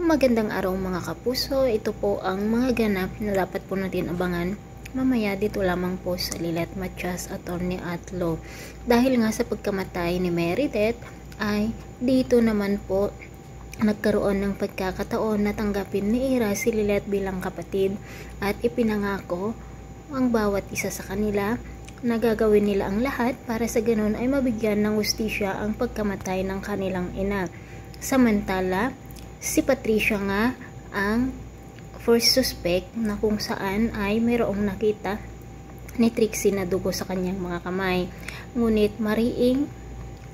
Magandang araw mga kapuso, ito po ang mga ganap na dapat po natin abangan mamaya dito lamang po sa Lilet Matias Attorney at Law. Dahil nga sa pagkamatay ni Meredith ay dito naman po nagkaroon ng pagkakataon na tanggapin ni Ira si Lilet bilang kapatid at ipinangako ang bawat isa sa kanila na gagawin nila ang lahat para sa ganun ay mabigyan ng hustisya ang pagkamatay ng kanilang ina. Samantala, si Patricia nga ang first suspect na kung saan ay mayroong nakita ni Trixie na dugo sa kanyang mga kamay. Ngunit mariing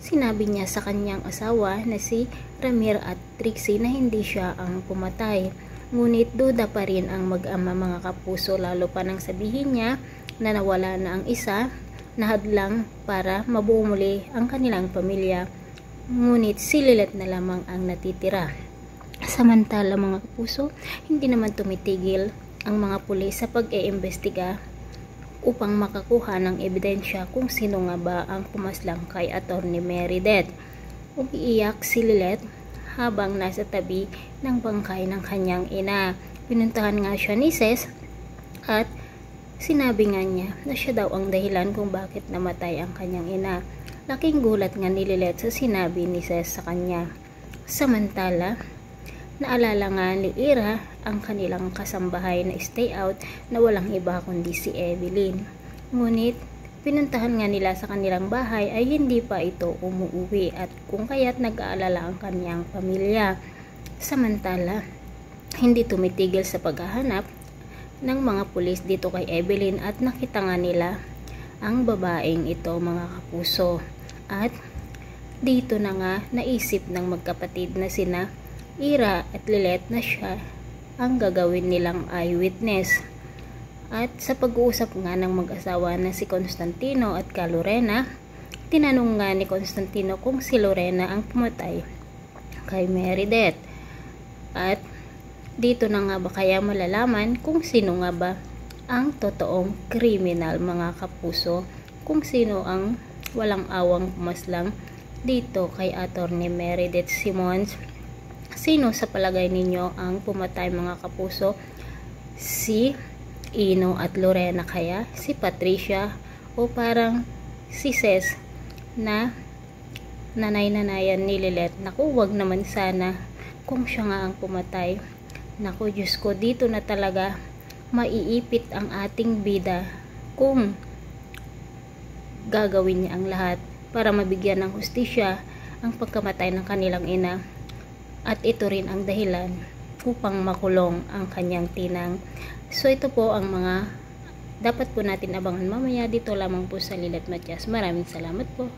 sinabi niya sa kanyang asawa na si Ramir at Trixie na hindi siya ang pumatay. Ngunit duda pa rin ang mag-ama mga kapuso, lalo pa nang sabihin niya na nawala na ang isa na hadlang para mabuo muli ang kanilang pamilya. Ngunit si Lilet na lamang ang natitira. Samantala mga kapuso, hindi naman tumitigil ang mga pulis sa pag-iimbestiga upang makakuha ng ebidensya kung sino nga ba ang pumaslang kay Attorney Meredith. Umiiyak si Lilet habang nasa tabi ng bangkay ng kanyang ina. Pinuntahan nga siya ni Ces at sinabi nga niya na siya daw ang dahilan kung bakit namatay ang kanyang ina. Laking gulat nga ni Lilet sa sinabi ni Ces sa kanya. Samantala, naalala nga ni Ira ang kanilang kasambahay na stay out na walang iba kundi si Evelyn. Ngunit pinuntahan nga nila sa kanilang bahay ay hindi pa ito umuwi at kung kaya't nag-aalala ang kanyang pamilya. Samantala, hindi tumitigil sa paghahanap ng mga pulis dito kay Evelyn at nakita nga nila ang babaeng ito mga kapuso. At dito na nga naisip ng magkapatid na sina Ira at Lilet na siya ang gagawin nilang eyewitness. At sa pag-uusap nga ng mag-asawa na si Constantino at ka Lorena, tinanong nga ni Constantino kung si Lorena ang pumatay kay Meredith. At dito na nga ba kaya malalaman kung sino nga ba ang totoong kriminal mga kapuso, kung sino ang walang awang pumaslang dito kay Attorney Meredith Simons. Sino sa palagay ninyo ang pumatay mga kapuso? Si Ino at Lorena kaya? Si Patricia? O parang si Ces na nanay-nanayan ni Lilet? Naku, wag naman sana kung siya nga ang pumatay. Naku, Diyos ko, dito na talaga maiipit ang ating bida kung gagawin niya ang lahat para mabigyan ng hustisya ang pagkamatay ng kanilang ina. At ito rin ang dahilan upang makulong ang kanyang tinang. So ito po ang mga dapat po natin abangan mamaya dito lamang po sa Lilet Matias. Maraming salamat po.